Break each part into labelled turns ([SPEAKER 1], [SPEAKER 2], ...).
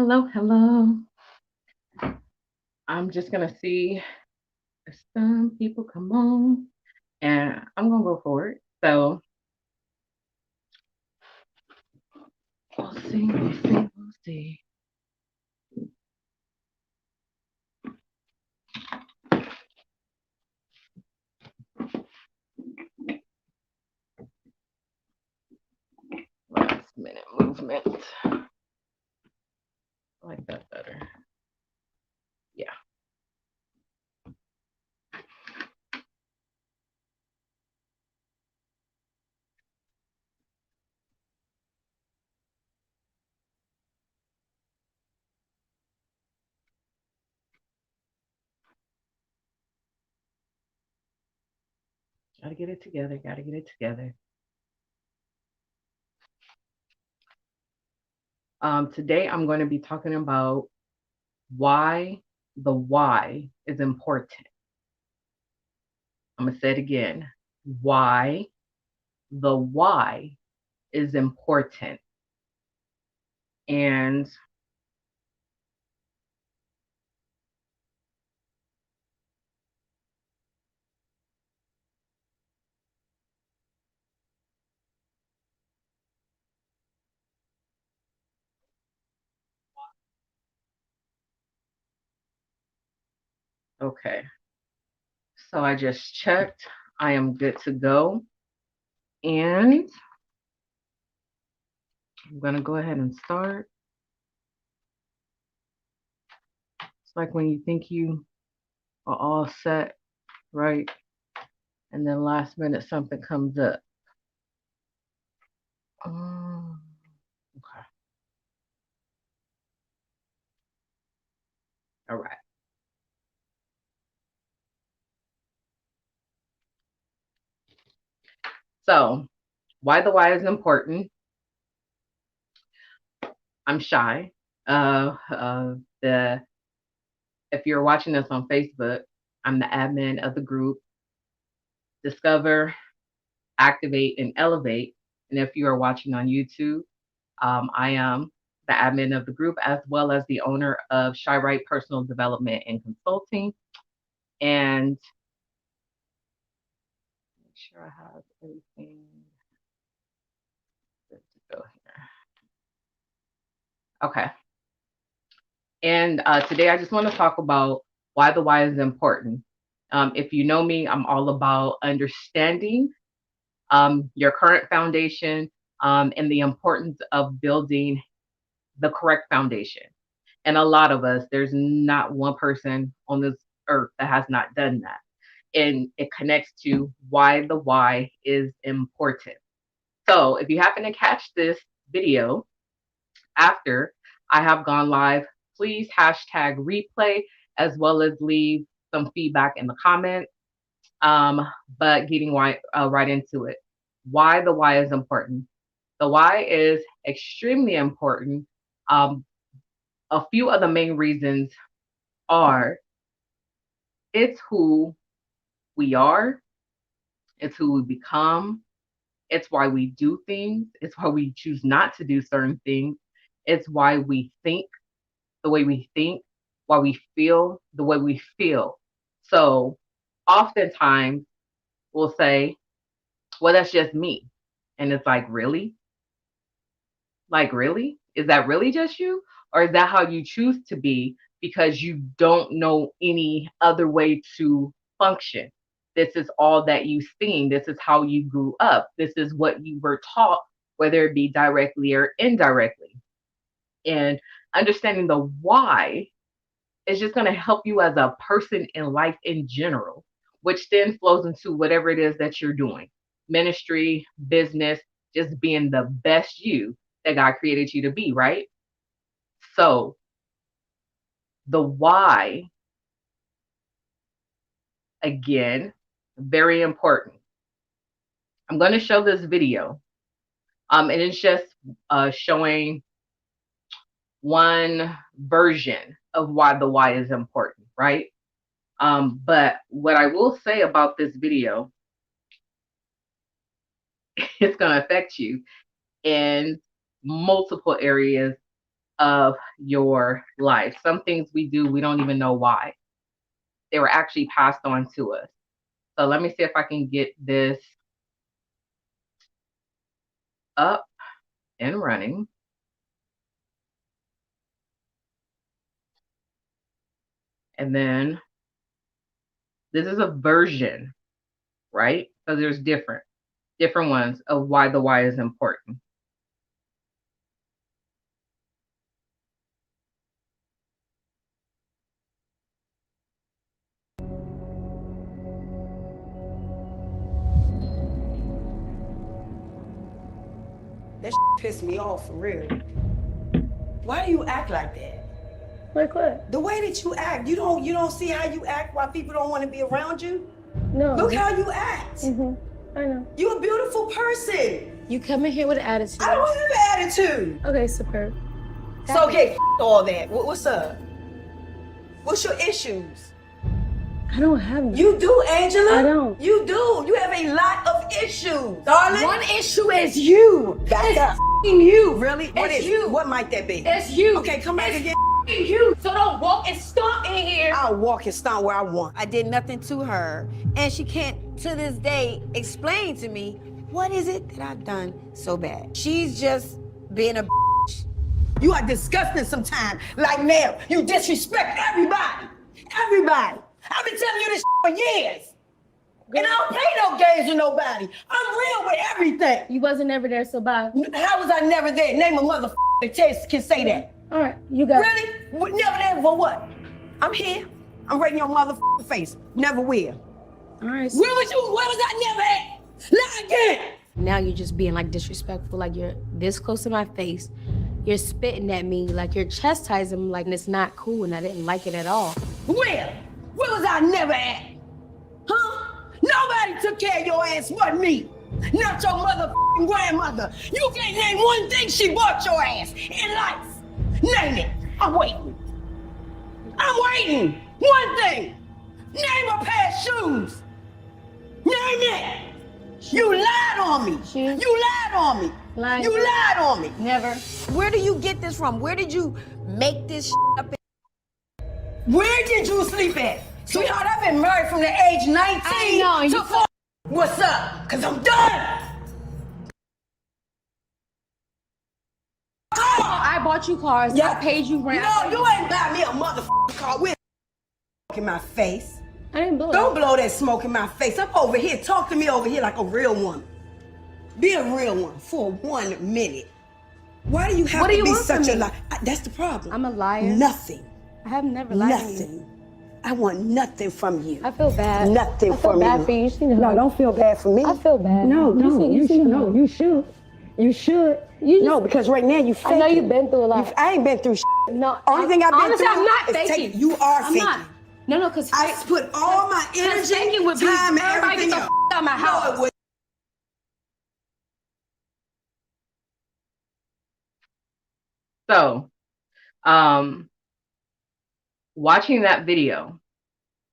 [SPEAKER 1] Hello, hello. I'm just gonna see if some people come on, and I'm gonna go for it. So we'll see, we'll see, we'll see. Last minute movement. I like that better. Yeah. Gotta get it together. Gotta get it together. Today I'm going to be talking about why the why is important. I'm gonna say it again. Why the why is important. And okay, so I just checked. I am good to go. And I'm going to go ahead and start. It's like when you think you are all set, right? And then last minute something comes up. Okay. All right. So, why the why is important? I'm shy. The If you're watching this on Facebook, I'm the admin of the group Discover, Activate, and Elevate. And if you are watching on YouTube, I am the admin of the group as well as the owner of Shy Right Personal Development and Consulting. And make sure I have everything good to go here. Okay. And today I just want to talk about why the why is important. If you know me, I'm all about understanding your current foundation and the importance of building the correct foundation. And a lot of us, there's not one person on this earth that has not done that. And it connects to why the why is important. So if you happen to catch this video after I have gone live, please hashtag replay as well as leave some feedback in the comments. But getting right into it. Why the why is important. The why is extremely important. Um, a few of the main reasons are it's who we are, it's who we become, it's why we do things, it's why we choose not to do certain things, it's why we think the way we think, why we feel the way we feel. So oftentimes we'll say, well, that's just me. And it's like, really? Like, really? Is that really just you? Or is that how you choose to be because you don't know any other way to function? This is all that you've seen. This is how you grew up. This is what you were taught, whether it be directly or indirectly. And understanding the why is just going to help you as a person in life in general, which then flows into whatever it is that you're doing ministry, business, just being the best you that God created you to be, right? So, the why, again, very important. I'm going to show this video, and it's just showing one version of why the why is important, right? But what I will say about this video, it's going to affect you in multiple areas of your life. Some things we do, we don't even know why. They were actually passed on to us. So let me see if I can get this up and running. And then this is a version, right? So there's different ones of why the why is important.
[SPEAKER 2] That pissed me off for real. Why do you act like that?
[SPEAKER 3] Like what?
[SPEAKER 2] The way that you act, you don't see how you act why people don't want to be around you?
[SPEAKER 3] No.
[SPEAKER 2] Look how you act.
[SPEAKER 3] I know.
[SPEAKER 2] You're a beautiful person.
[SPEAKER 3] You come in here with an attitude.
[SPEAKER 2] I don't have an attitude.
[SPEAKER 3] Okay, superb.
[SPEAKER 2] So okay, all that. What's up? What's your issues?
[SPEAKER 3] I don't have them.
[SPEAKER 2] You do, Angela.
[SPEAKER 3] I don't.
[SPEAKER 2] You do. You have a lot of issues, darling.
[SPEAKER 3] One issue is you.
[SPEAKER 2] Back
[SPEAKER 3] It's
[SPEAKER 2] up.
[SPEAKER 3] you.
[SPEAKER 2] Really? What
[SPEAKER 3] It's
[SPEAKER 2] is
[SPEAKER 3] you.
[SPEAKER 2] What might that be?
[SPEAKER 3] It's you.
[SPEAKER 2] Okay, come back
[SPEAKER 3] It's
[SPEAKER 2] again.
[SPEAKER 3] you. So don't walk and stomp in here.
[SPEAKER 2] I'll walk and stomp where I want.
[SPEAKER 4] I did nothing to her, and she can't, to this day, explain to me what is it that I've done so bad. She's just being a bitch.
[SPEAKER 2] You are disgusting sometimes. Like, ma'am, you disrespect everybody. Everybody. I've been telling you this for years. And I don't play no games with nobody. I'm real with everything.
[SPEAKER 3] You wasn't ever there, so bye.
[SPEAKER 2] How was I never there? Name a motherfucker that can say that.
[SPEAKER 3] All right, you got it.
[SPEAKER 2] Really? Never there for what? I'm here. I'm right in your motherfucking face. Never will.
[SPEAKER 3] All right.
[SPEAKER 2] Where was you? Where was I never at? Lie again.
[SPEAKER 3] Now you're just being like disrespectful, like you're this close to my face. You're spitting at me, like you're chastising me, like it's not cool, and I didn't like it at all.
[SPEAKER 2] Where? Where was I never at? Huh? Nobody took care of your ass but me. Not your motherfucking grandmother. You can't name one thing she bought your ass in life. Name it. I'm waiting. I'm waiting. One thing. Name a pair of shoes. Name it. You lied on me.
[SPEAKER 3] Shoes?
[SPEAKER 2] You lied on me.
[SPEAKER 3] Lied.
[SPEAKER 2] You lied on me.
[SPEAKER 3] Never.
[SPEAKER 4] Where do you get this from? Where did you make this up?
[SPEAKER 2] Where did you sleep at? Sweetheart, I've been married from the age 19
[SPEAKER 3] I know,
[SPEAKER 2] to
[SPEAKER 3] you-
[SPEAKER 2] 40. What's up? Cause I'm done.
[SPEAKER 3] I bought you cars.
[SPEAKER 2] Yeah.
[SPEAKER 3] I paid you rent.
[SPEAKER 2] No, you ain't buy me a motherfucking car with in my face.
[SPEAKER 3] I didn't blow
[SPEAKER 2] Don't
[SPEAKER 3] it.
[SPEAKER 2] blow that smoke in my face. I'm over here. Talk to me over here like a real woman. Be a real one for 1 minute. Why do you have
[SPEAKER 3] What do
[SPEAKER 2] to
[SPEAKER 3] you
[SPEAKER 2] be
[SPEAKER 3] want from
[SPEAKER 2] such a
[SPEAKER 3] me?
[SPEAKER 2] liar? That's the problem.
[SPEAKER 3] I'm a liar.
[SPEAKER 2] Nothing.
[SPEAKER 3] I have never lied to you.
[SPEAKER 2] Nothing. I want nothing from you.
[SPEAKER 3] I feel bad.
[SPEAKER 2] Nothing
[SPEAKER 3] I feel
[SPEAKER 2] from
[SPEAKER 3] bad
[SPEAKER 2] you.
[SPEAKER 3] for you. You should know.
[SPEAKER 2] No, don't feel bad for me.
[SPEAKER 3] I feel bad.
[SPEAKER 2] No, you should.
[SPEAKER 3] know.
[SPEAKER 2] No, you should. You should.
[SPEAKER 3] You
[SPEAKER 2] No,
[SPEAKER 3] just-
[SPEAKER 2] because right now you faking.
[SPEAKER 3] I know you've been through a lot.
[SPEAKER 2] I ain't been through.
[SPEAKER 3] No,
[SPEAKER 2] Only thing I've been
[SPEAKER 3] honestly,
[SPEAKER 2] through
[SPEAKER 3] I'm not
[SPEAKER 2] is
[SPEAKER 3] faking.
[SPEAKER 2] You are
[SPEAKER 3] I'm
[SPEAKER 2] faking.
[SPEAKER 3] not. No, because
[SPEAKER 2] I put all my energy,
[SPEAKER 3] faking would be
[SPEAKER 2] time, and
[SPEAKER 3] everybody
[SPEAKER 2] everything
[SPEAKER 3] get the
[SPEAKER 2] else.
[SPEAKER 3] out of my
[SPEAKER 2] No,
[SPEAKER 3] house.
[SPEAKER 2] it would.
[SPEAKER 1] So, watching that video,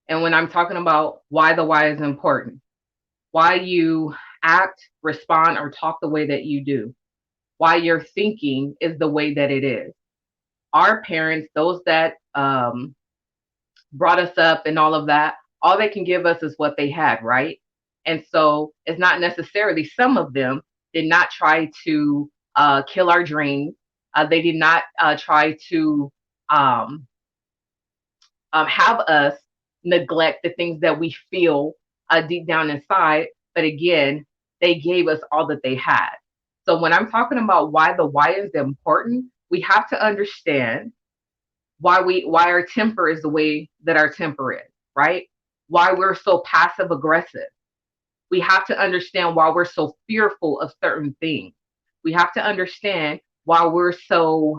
[SPEAKER 1] and when I'm talking about why the why is important, why you act, respond, or talk the way that you do, why your thinking is the way that it is. Our parents, those that brought us up and all of that, all they can give us is what they had, right? And so it's not necessarily, some of them did not try to kill our dreams. They did not try to have us neglect the things that we feel deep down inside. But again, they gave us all that they had. So when I'm talking about why the why is important, we have to understand why our temper is the way that our temper is, right? Why we're so passive aggressive. We have to understand why we're so fearful of certain things. We have to understand why we're so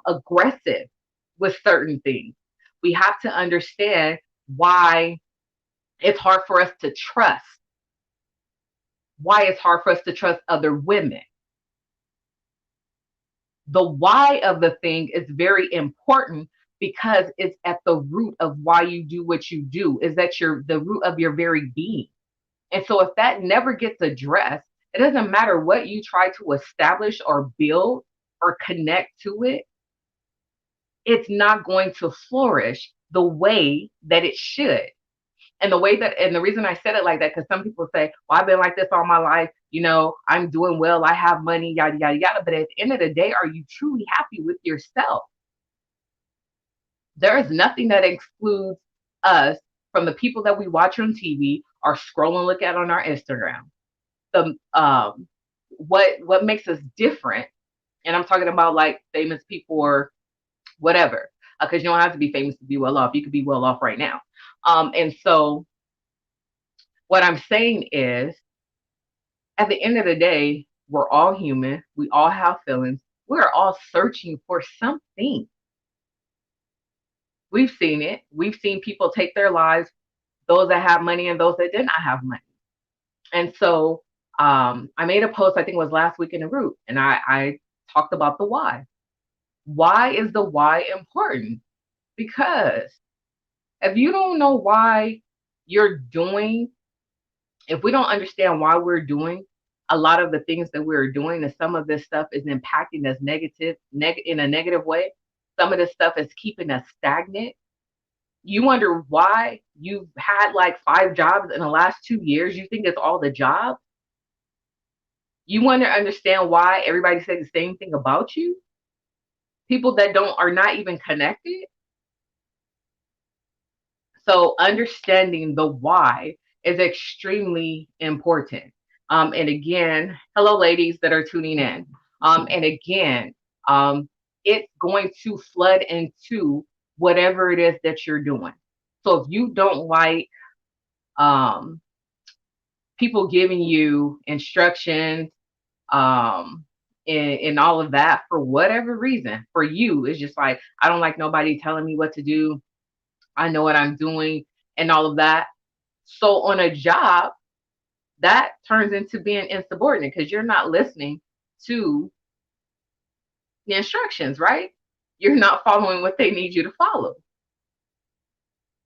[SPEAKER 1] aggressive with certain things. We have to understand why it's hard for us to trust. Why it's hard for us to trust other women. The why of the thing is very important because it's at the root of why you do what you do, is that you're the root of your very being. And so if that never gets addressed, it doesn't matter what you try to establish or build or connect to it, it's not going to flourish the way that it should. And the reason I said it like that, because some people say, well, I've been like this all my life, I'm doing well, I have money, yada, yada, yada. But at the end of the day, are you truly happy with yourself? There is nothing that excludes us from the people that we watch on TV or scroll and look at on our Instagram. The what makes us different, and I'm talking about like famous people or whatever, because you don't have to be famous to be well off. You could be well off right now. And so what I'm saying is, at the end of the day, we're all human. We all have feelings. We're all searching for something. We've seen it. We've seen people take their lives, those that have money and those that did not have money. And so I made a post, I think it was last week in the group, and I talked about the why. Why is the why important? Because if you don't know why you're doing, if we don't understand why we're doing a lot of the things that we're doing, and some of this stuff is impacting us in a negative way, some of this stuff is keeping us stagnant. You wonder why you've had like 5 jobs in the last 2 years. You think it's all the jobs. You want to understand why everybody said the same thing about you. People that are not even connected. So understanding the why is extremely important. And again, hello, ladies that are tuning in. And again, it's going to flood into whatever it is that you're doing. So if you don't like people giving you instructions and all of that for whatever reason, for you, it's just like, I don't like nobody telling me what to do. I know what I'm doing and all of that. So on a job, that turns into being insubordinate because you're not listening to the instructions, right? You're not following what they need you to follow.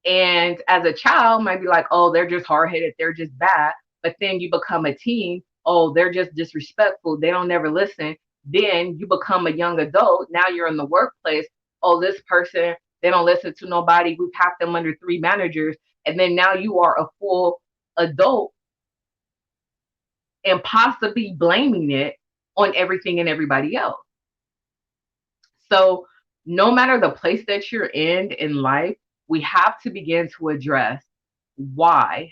[SPEAKER 1] And as a child, might be like, oh, they're just hard-headed, they're just bad. But then you become a teen, oh, they're just disrespectful, they don't never listen. Then you become a young adult. Now you're in the workplace. Oh, this person, they don't listen to nobody. We packed them under 3 managers. And then now you are a full adult and possibly blaming it on everything and everybody else. So no matter the place that you're in life, we have to begin to address why,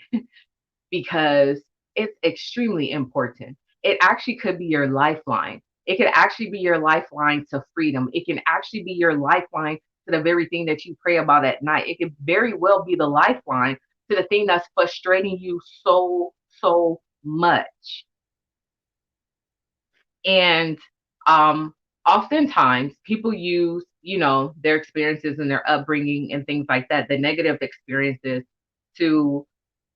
[SPEAKER 1] because it's extremely important. It actually could be your lifeline. It could actually be your lifeline to freedom. It can actually be your lifeline to the very thing that you pray about at night. It could very well be the lifeline to the thing that's frustrating you so much. And oftentimes people use, their experiences and their upbringing and things like that, the negative experiences, to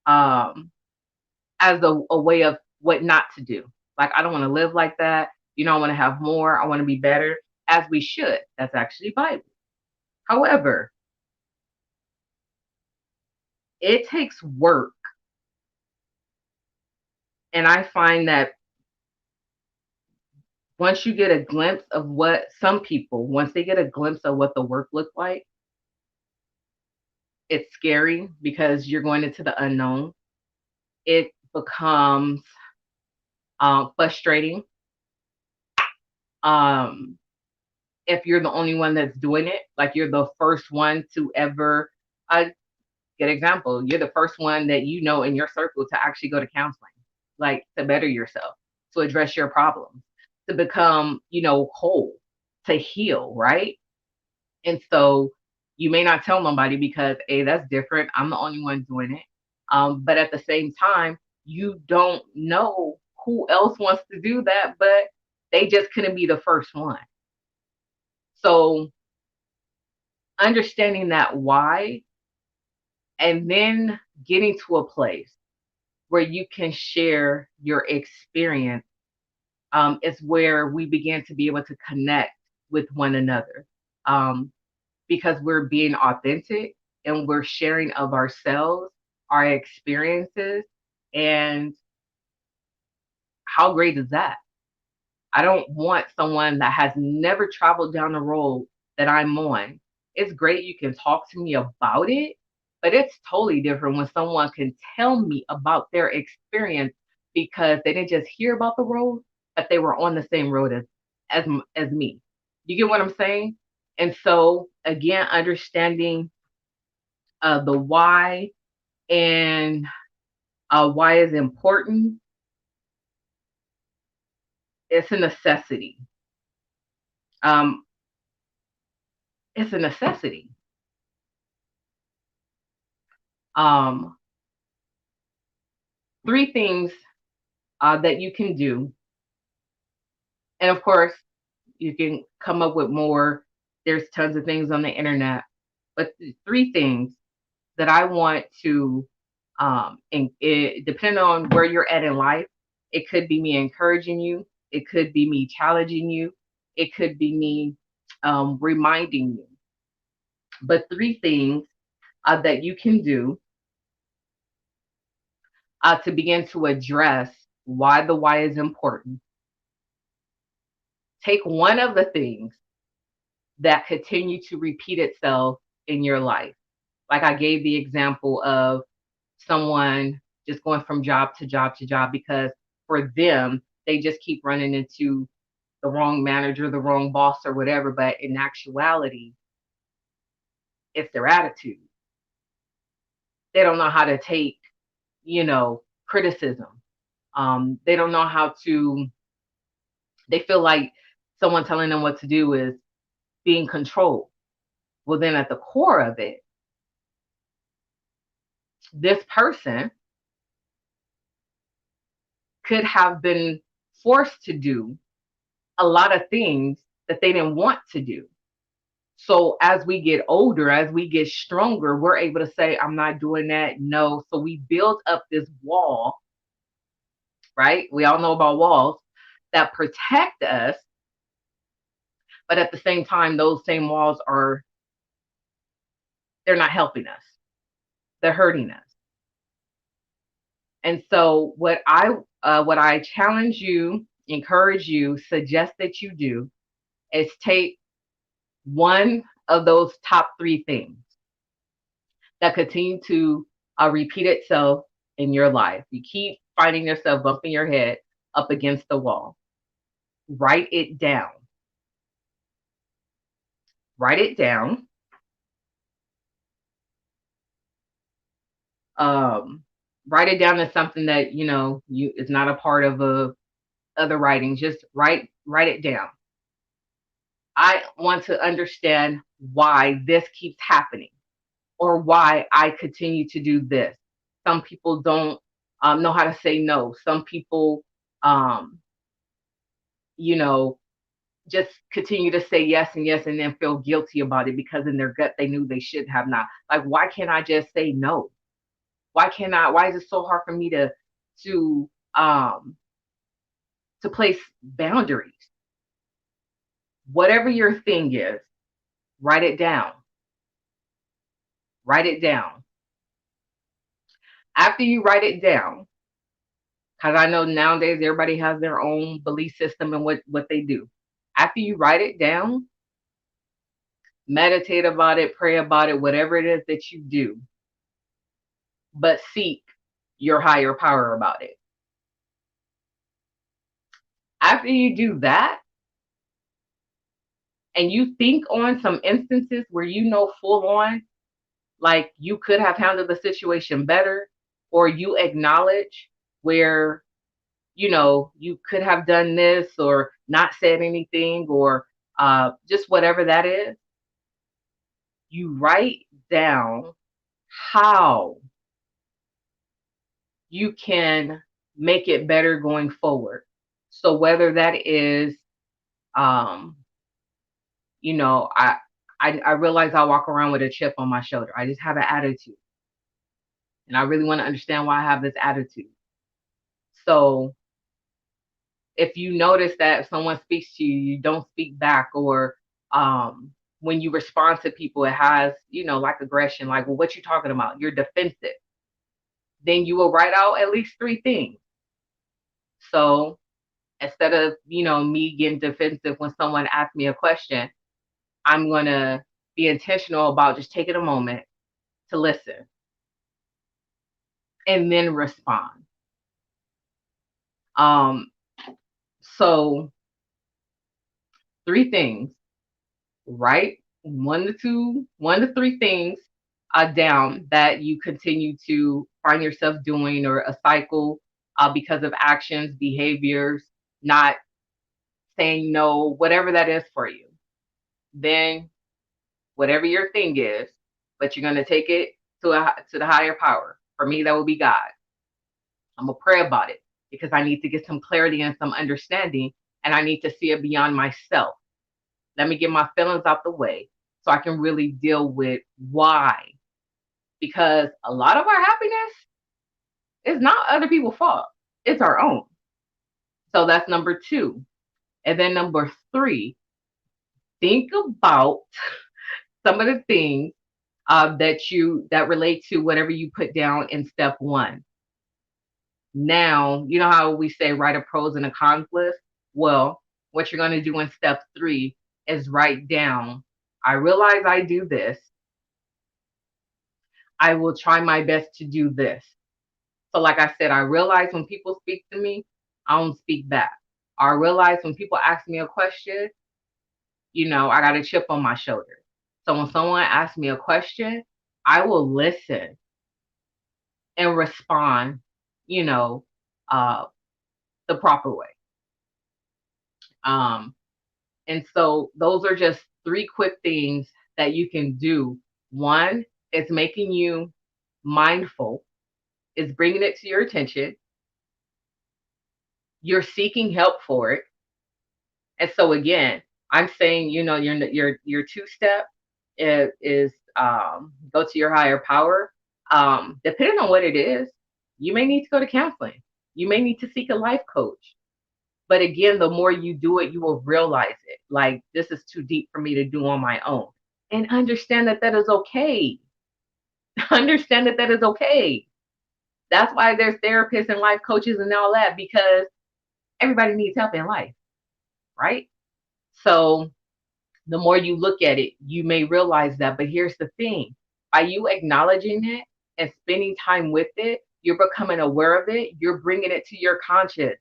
[SPEAKER 1] as a way of what not to do. Like, I don't want to live like that. I want to have more. I want to be better, as we should. That's actually Bible. However, it takes work. And I find that once you get a glimpse of what some people, once they get a glimpse of what the work looks like, it's scary because you're going into the unknown. It becomes frustrating. If you're the only one that's doing it, like you're the first one to ever, get example, you're the first one that in your circle to actually go to counseling, like to better yourself, to address your problems, to become, whole, to heal, right? And so you may not tell nobody because, hey, that's different. I'm the only one doing it. But at the same time, you don't know who else wants to do that, but they just couldn't be the first one. So understanding that why, and then getting to a place where you can share your experience, is where we begin to be able to connect with one another, because we're being authentic and we're sharing of ourselves, our experiences, and how great is that? I don't want someone that has never traveled down the road that I'm on It's great you can talk to me about it, but it's totally different when someone can tell me about their experience because they didn't just hear about the road, but they were on the same road as me. You get what I'm saying? And so again, understanding the why and why is important. It's a necessity. Um, it's a necessity. Um, Three things that you can do, and of course, you can come up with more. There's tons of things on the internet, but three things that I want to, and it, depending on where you're at in life, it could be me encouraging you, it could be me challenging you, it could be me reminding you. But three things that you can do to begin to address why the why is important. Take one of the things that continue to repeat itself in your life. Like I gave the example of someone just going from job to job to job because for them, they just keep running into the wrong manager, the wrong boss, or whatever. But in actuality, it's their attitude. They don't know how to take, criticism. They don't know how to, they feel like someone telling them what to do is being controlled. Well, then at the core of it, this person could have been forced to do a lot of things that they didn't want to do. So as we get older, as we get stronger, we're able to say, I'm not doing that. No. So we build up this wall, right? We all know about walls that protect us. But at the same time, those same walls they're not helping us. They're hurting us. And so what I challenge you, encourage you, suggest that you do is take one of those top three things that continue to repeat itself in your life. You keep finding yourself bumping your head up against the wall. Write it down. Write it down. Write it down as something that you is not a part of other writings. Just write it down. I want to understand why this keeps happening or why I continue to do this. Some people don't know how to say no. Some people, um, you know, just continue to say yes and yes and then feel guilty about it because in their gut they knew they should have not. Like, why can't I just say no? Why is it so hard for me to um to place boundaries? Whatever your thing is, write it down. Write it down. After you write it down, because I know nowadays everybody has their own belief system and what they do. After you write it down, meditate about it, pray about it, whatever it is that you do, but seek your higher power about it. After you do that, and you think on some instances where full on, like you could have handled the situation better, or you acknowledge where, you could have done this or not said anything or just whatever that is, you write down how you can make it better going forward. So whether that is, um, I realize I walk around with a chip on my shoulder. I just have an attitude. And I really want to understand why I have this attitude. So if you notice that if someone speaks to you, you don't speak back, or when you respond to people, it has, like aggression, like, well, what you talking about? You're defensive. Then you will write out at least three things. So instead of, me getting defensive when someone asks me a question, I'm going to be intentional about just taking a moment to listen and then respond. Um, so 3 things, write 1 to 3 things down that you continue to find yourself doing, or a cycle because of actions, behaviors, not saying no, whatever that is for you. Then whatever your thing is, but you're going to take it to the higher power. For me, that will be God. I'm going to pray about it because I need to get some clarity and some understanding, and I need to see it beyond myself. Let me get my feelings out the way so I can really deal with why. Because a lot of our happiness is not other people's fault. It's our own. So that's number 2. And then number 3, think about some of the things that relate to whatever you put down in step 1. Now, you know how we say write a pros and a cons list? Well, what you're going to do in step 3 is write down, I realize I do this. I will try my best to do this. So like I said, I realize when people speak to me, I don't speak back. I realize when people ask me a question, I got a chip on my shoulder. So when someone asks me a question, I will listen and respond, uh, the proper way. And so those are just 3 quick things that you can do. 1, it's making you mindful, is bringing it to your attention. You're seeking help for it. And so again, I'm saying, your 2-step is go to your higher power. Depending on what it is, you may need to go to counseling. You may need to seek a life coach. But again, the more you do it, you will realize it. Like, this is too deep for me to do on my own. And understand that that is okay. Understand that that is okay. That's why there's therapists and life coaches and all that, because everybody needs help in life, right? So the more you look at it, you may realize that. But here's the thing. By you acknowledging it and spending time with it, you're becoming aware of it. You're bringing it to your conscious.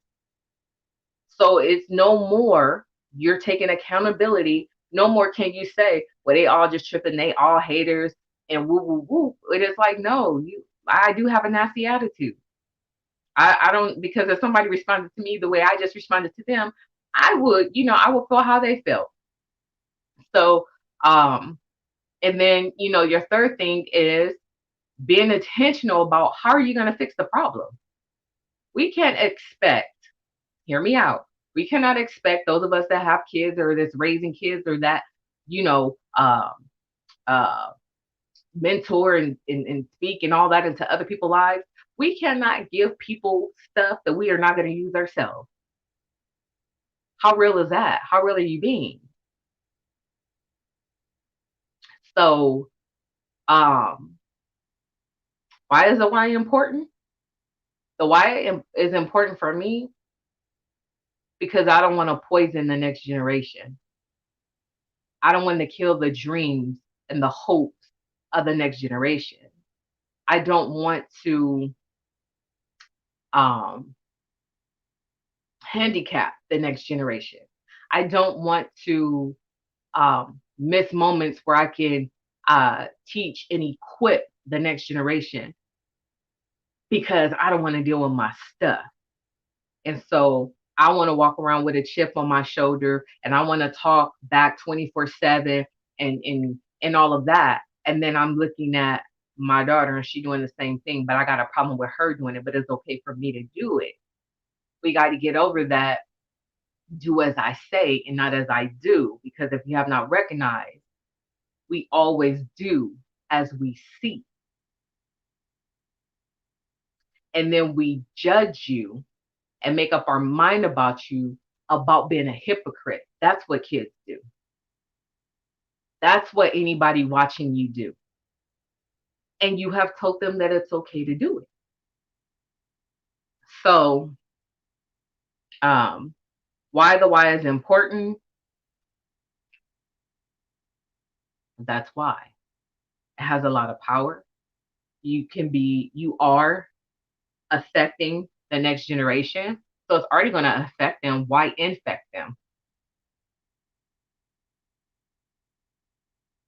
[SPEAKER 1] So it's no more, you're taking accountability. No more can you say, well, they all just tripping, they all haters and woo, woo, woo. It is like, no, I do have a nasty attitude. I don't, because if somebody responded to me the way I just responded to them, I would feel how they felt. So, and then, your 3rd thing is being intentional about how are you going to fix the problem. We can't expect, hear me out. We cannot expect those of us that have kids or that's raising kids or that, mentor and speak and all that into other people's lives. We cannot give people stuff that we are not going to use ourselves. How real is that? How real are you being? So, why is the why important? The why is important for me because I don't want to poison the next generation. I don't want to kill the dreams and the hopes of the next generation. I don't want to handicap the next generation. I don't want to miss moments where I can teach and equip the next generation because I don't want to deal with my stuff. And so I want to walk around with a chip on my shoulder and I want to talk back 24/7 and all of that. And then I'm looking at my daughter and she's doing the same thing, but I got a problem with her doing it, but it's okay for me to do it. We got to get over that. Do as I say and not as I do, because if you have not recognized, we always do as we see. And then we judge you and make up our mind about you about being a hypocrite. That's what kids do. That's what anybody watching you do. And you have told them that it's okay to do it. So, why the why is important? That's why. It has a lot of power. You are affecting the next generation. So it's already going to affect them. Why infect them?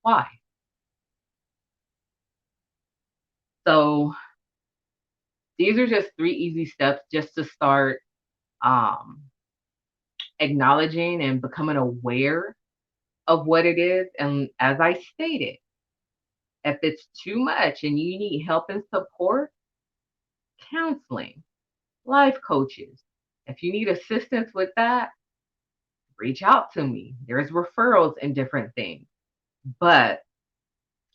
[SPEAKER 1] Why? So these are just 3 easy steps just to start um, acknowledging and becoming aware of what it is. And as I stated, if it's too much and you need help and support, counseling, life coaches. If you need assistance with that, reach out to me. There's referrals and different things. But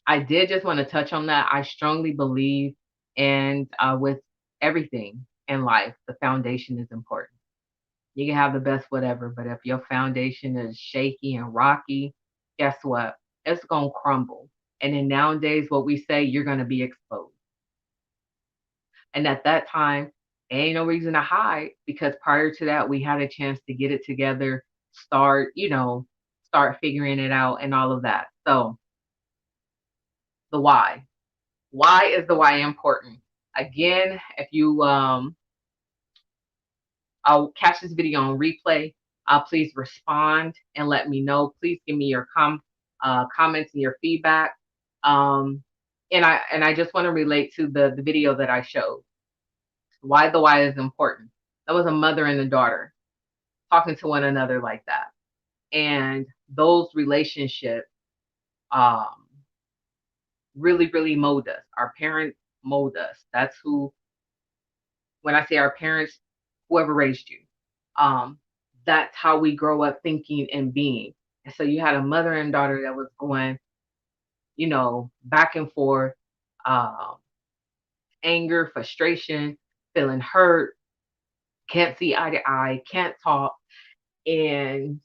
[SPEAKER 1] I did just want to touch on that. I strongly believe, and with everything in life, the foundation is important. You can have the best whatever, but if your foundation is shaky and rocky, guess what? It's going to crumble. And then nowadays, what we say, you're going to be exposed. And at that time, ain't no reason to hide because prior to that, we had a chance to get it together, start figuring it out and all of that. So the why. Why is the why important? Again, if you I'll catch this video on replay, please respond and let me know. Please give me your comments and your feedback. And I just want to relate to the video that I showed. Why the why is important. That was a mother and a daughter talking to one another like that. And those relationships really, really mold us. Our parents mold us. That's who, when I say our parents, whoever raised you, that's how we grow up thinking and being. And so you had a mother and daughter that was going, back and forth, anger, frustration, feeling hurt, can't see eye to eye, can't talk, and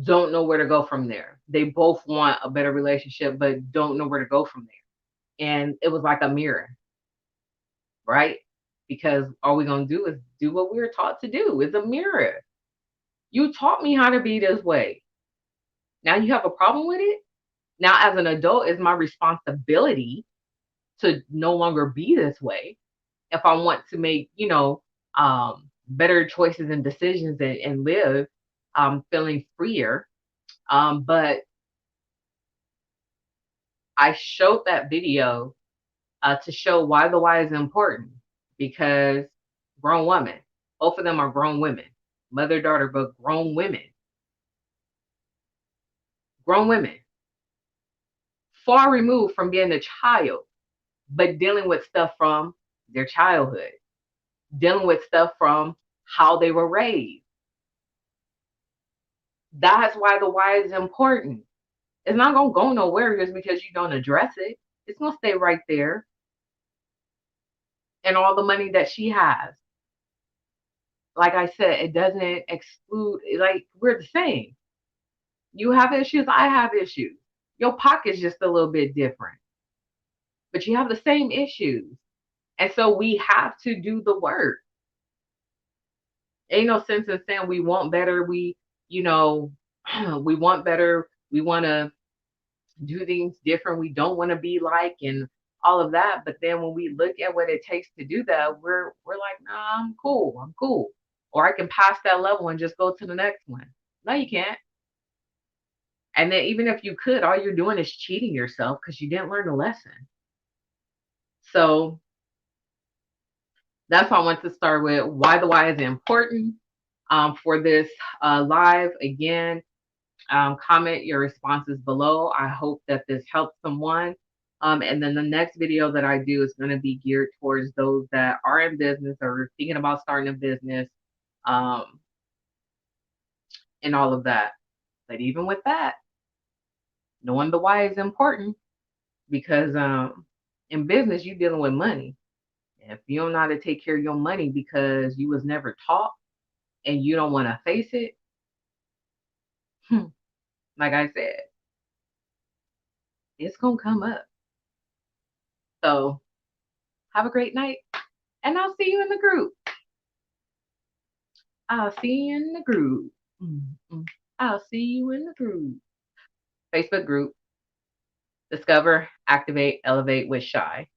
[SPEAKER 1] don't know where to go from there. They both want a better relationship, but don't know where to go from there. And it was like a mirror, right? Because all we're going to do is do what we were taught to do. It's a mirror. You taught me how to be this way. Now you have a problem with it? Now, as an adult, it's my responsibility to no longer be this way. If I want to make, better choices and decisions and live feeling freer. But I showed that video to show why the why is important, because grown women, both of them are grown women, mother, daughter, but grown women, far removed from being a child, but dealing with stuff from their childhood, dealing with stuff from how they were raised. That's why the why is important. It's not going to go nowhere just because you don't address it. It's going to stay right there. And all the money that she has, like I said, it doesn't exclude, like, we're the same. You have issues, I have issues. Your pocket's just a little bit different, but you have the same issues. And so we have to do the work. Ain't no sense in saying we want better. We want better. We want to do things different. We don't want to be like, and all of that. But then when we look at what it takes to do that, we're like, nah, I'm cool. Or I can pass that level and just go to the next one. No, you can't. And then even if you could, all you're doing is cheating yourself because you didn't learn the lesson. So that's why I want to start with why the why is important for this live. Again, comment your responses below. I hope that this helps someone. And then the next video that I do is going to be geared towards those that are in business or thinking about starting a business and all of that. But even with that, knowing the why is important, because in business, you're dealing with money. If you don't know how to take care of your money because you was never taught and you don't want to face it, like I said, it's going to come up. So have a great night, and I'll see you in the group. I'll see you in the group. I'll see you in the group. Facebook group, Discover, Activate, Elevate with Shy.